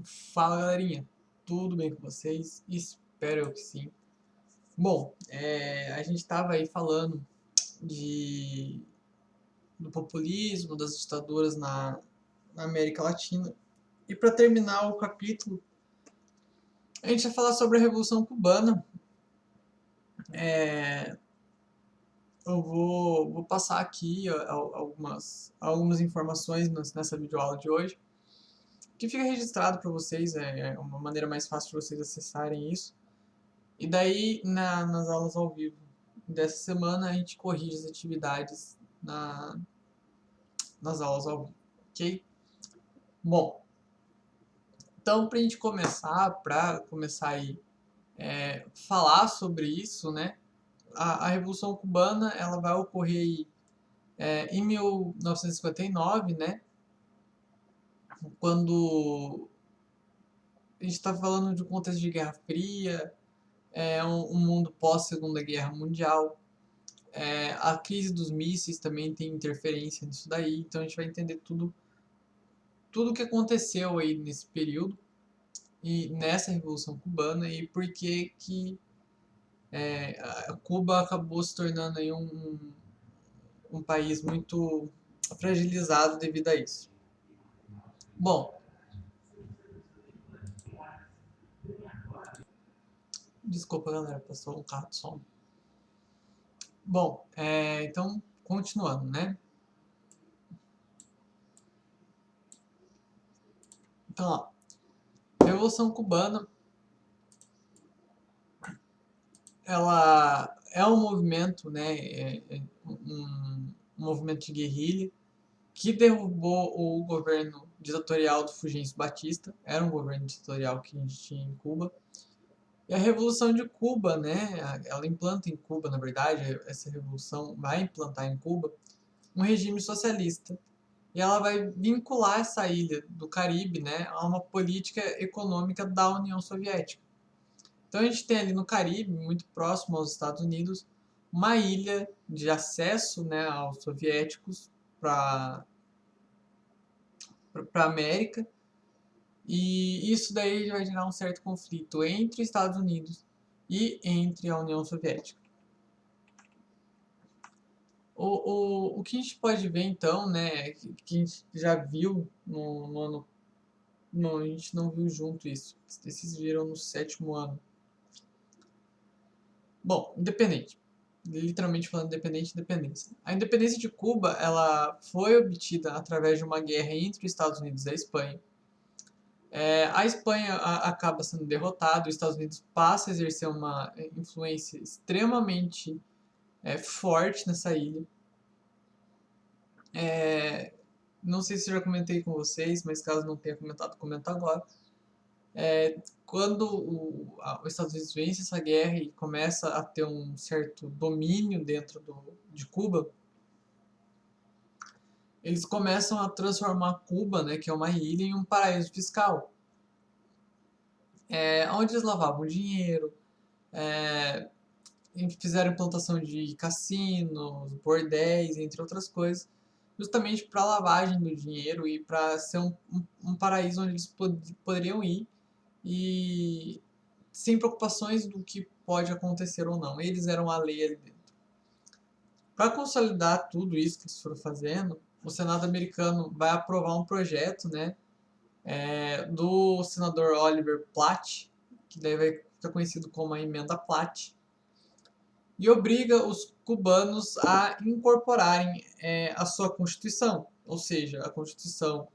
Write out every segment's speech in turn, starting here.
Fala galerinha, tudo bem com vocês? Espero eu que sim. Bom, a gente estava aí falando de, do populismo, das ditaduras na América Latina. E para terminar o capítulo, a gente vai falar sobre a Revolução Cubana. É, eu vou passar aqui algumas informações nessa videoaula de hoje, que fica registrado para vocês, é uma maneira mais fácil de vocês acessarem isso. E daí, nas aulas ao vivo dessa semana, a gente corrige as atividades nas aulas ao vivo, ok? Bom, então, para começar aí, falar sobre isso, né? A Revolução Cubana, ela vai ocorrer aí, em 1959, né? Quando a gente está falando de um contexto de Guerra Fria, um mundo pós-Segunda Guerra Mundial. A crise dos mísseis também tem interferência nisso daí, então a gente vai entender tudo o que aconteceu aí nesse período e nessa Revolução Cubana e por que a Cuba acabou se tornando aí um país muito fragilizado devido a isso. Bom, desculpa galera, passou um carro de som. Bom, então continuando, né? Então, ó, Revolução Cubana, ela é um movimento, né? Um movimento de guerrilha que derrubou o governo ditatorial do Fulgêncio Batista. Era um governo ditatorial que a gente tinha em Cuba. E a Revolução de Cuba, né? Ela implanta em Cuba, na verdade, essa revolução vai implantar em Cuba um regime socialista. E ela vai vincular essa ilha do Caribe, né, a uma política econômica da União Soviética. Então a gente tem ali no Caribe, muito próximo aos Estados Unidos, uma ilha de acesso, né, aos soviéticos para a América, e isso daí vai gerar um certo conflito entre os Estados Unidos e entre a União Soviética. O que a gente pode ver então, né, que a gente já viu no ano. Não, a gente não viu junto isso. Esses viram no sétimo ano. Bom, independente. Literalmente falando independente, independência. A independência de Cuba, ela foi obtida através de uma guerra entre os Estados Unidos e a Espanha. A Espanha acaba sendo derrotada, os Estados Unidos passa a exercer uma influência extremamente forte nessa ilha. Não sei se eu já comentei com vocês, mas caso não tenha comentado, comento agora. Quando os Estados Unidos vence essa guerra e começa a ter um certo domínio dentro de Cuba, eles começam a transformar Cuba, né, que é uma ilha, em um paraíso fiscal, onde eles lavavam dinheiro, é, fizeram implantação de cassinos, bordéis, entre outras coisas, justamente para lavagem do dinheiro e para ser um paraíso onde eles poderiam ir e sem preocupações do que pode acontecer ou não. Eles eram a lei ali dentro. Para consolidar tudo isso que eles foram fazendo, o Senado americano vai aprovar um projeto, né, do senador Oliver Platt, que daí vai ficar conhecido como a Emenda Platt, e obriga os cubanos a incorporarem a sua Constituição, ou seja, a Constituição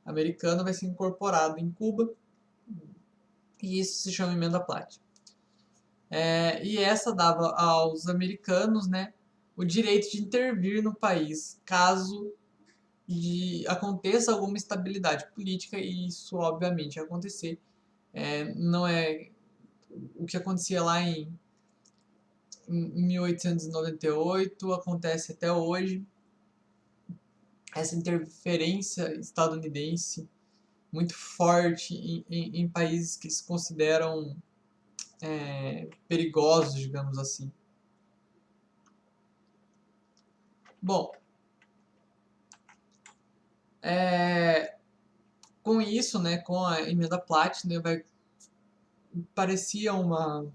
americana vai ser incorporada em Cuba, e isso se chama Emenda Platt. E essa dava aos americanos, né, o direito de intervir no país caso aconteça alguma instabilidade política, e isso obviamente ia acontecer. Não é o que acontecia lá em 1898, acontece até hoje. Essa interferência estadunidense muito forte em países que se consideram perigosos, digamos assim. Bom, Com isso, né, com a emenda Platt, né, parecia uma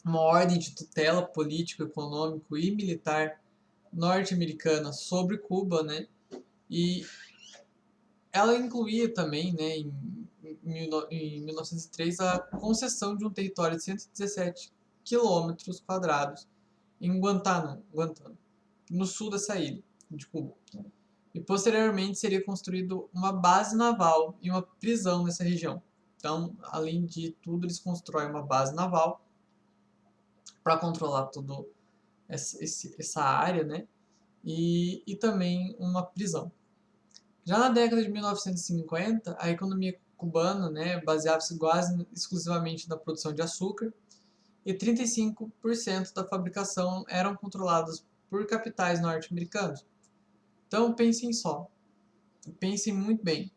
ordem de tutela político, econômico e militar norte-americana sobre Cuba, né, e ela incluía também, né, em 1903, a concessão de um território de 117 quilômetros quadrados em Guantánamo, no sul dessa ilha de Cuba. E posteriormente seria construído uma base naval e uma prisão nessa região. Então, além de tudo, eles constroem uma base naval para controlar toda essa área, né? E também uma prisão. Já na década de 1950, a economia cubana, né, baseava-se quase exclusivamente na produção de açúcar e 35% da fabricação eram controladas por capitais norte-americanos. Então pensem só, pensem muito bem.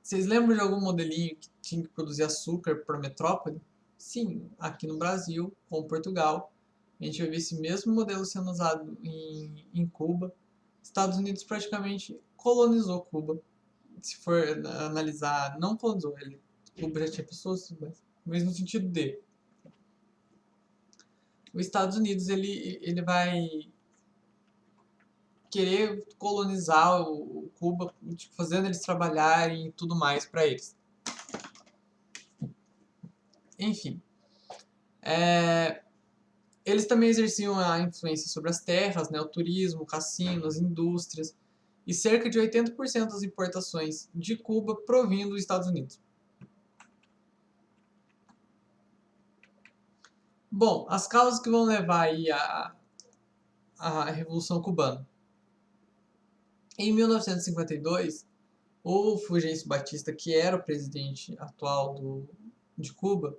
Vocês lembram de algum modelinho que tinha que produzir açúcar para a metrópole? Sim, aqui no Brasil, com Portugal, a gente vai ver esse mesmo modelo sendo usado em Cuba. Estados Unidos praticamente colonizou Cuba. Se for analisar, não colonizou, Cuba já tinha pessoas, mas no sentido de os Estados Unidos ele vai querer colonizar o Cuba, tipo, fazendo eles trabalharem e tudo mais para eles. Enfim, eles também exerciam a influência sobre as terras, né, o turismo, cassinos, indústrias, e cerca de 80% das importações de Cuba provinham dos Estados Unidos. Bom, as causas que vão levar aí a Revolução Cubana. Em 1952, o Fulgêncio Batista, que era o presidente atual de Cuba,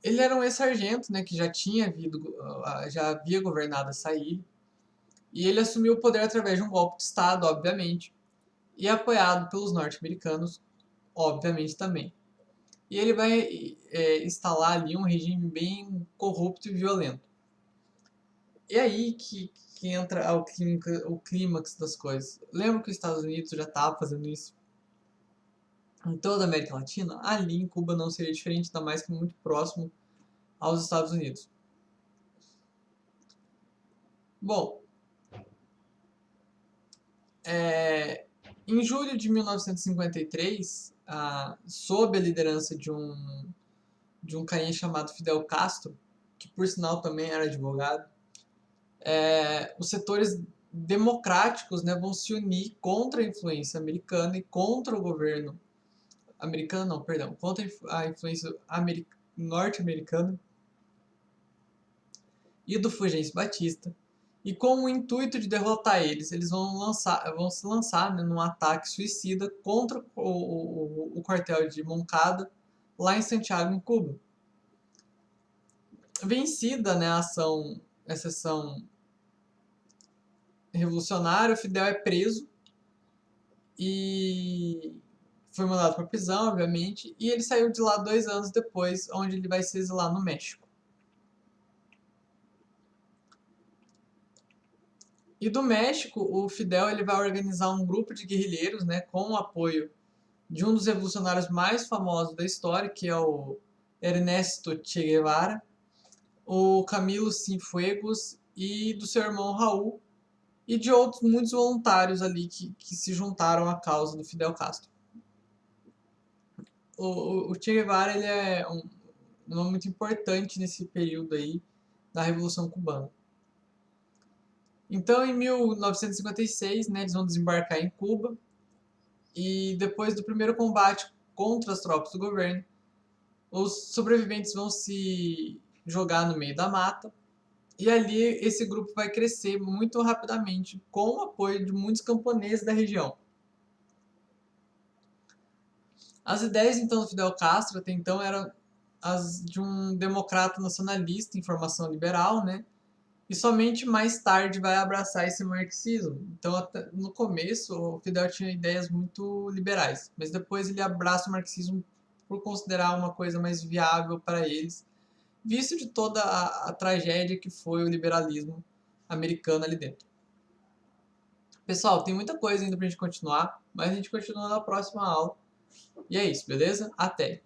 ele era um ex-sargento, né, que já havia governado essa ilha, e ele assumiu o poder através de um golpe de Estado, obviamente, e apoiado pelos norte-americanos, obviamente também. E ele vai instalar ali um regime bem corrupto e violento. E aí que entra o clímax das coisas. Lembra que os Estados Unidos já estava fazendo isso em toda a América Latina? Ali em Cuba não seria diferente, ainda mais que muito próximo aos Estados Unidos. Bom, em julho de 1953, sob a liderança de um carinha chamado Fidel Castro, que por sinal também era advogado, os setores democráticos, né, vão se unir contra a influência americana e contra o governo americano, não, perdão, contra a influência norte-americana e do Fulgêncio Batista. E com o intuito de derrotar eles, eles vão se lançar, né, num ataque suicida contra o quartel de Moncada, lá em Santiago, em Cuba. Vencida, né, essa ação revolucionária, o Fidel é preso e foi mandado para prisão, obviamente, e ele saiu de lá 2 anos depois, onde ele vai se exilar no México. E do México, o Fidel ele vai organizar um grupo de guerrilheiros, né, com o apoio de um dos revolucionários mais famosos da história, que é o Ernesto Che Guevara, o Camilo Cienfuegos e do seu irmão Raul, e de outros muitos voluntários ali que se juntaram à causa do Fidel Castro. O Che Guevara ele é um nome muito importante nesse período aí da Revolução Cubana. Então, em 1956, né, eles vão desembarcar em Cuba e depois do primeiro combate contra as tropas do governo, os sobreviventes vão se jogar no meio da mata e ali esse grupo vai crescer muito rapidamente com o apoio de muitos camponeses da região. As ideias então do Fidel Castro até então eram as de um democrata nacionalista em formação liberal, né? E somente mais tarde vai abraçar esse marxismo. Então, no começo, o Fidel tinha ideias muito liberais, mas depois ele abraça o marxismo por considerar uma coisa mais viável para eles, visto de toda a tragédia que foi o liberalismo americano ali dentro. Pessoal, tem muita coisa ainda pra gente continuar, mas a gente continua na próxima aula. E é isso, beleza? Até!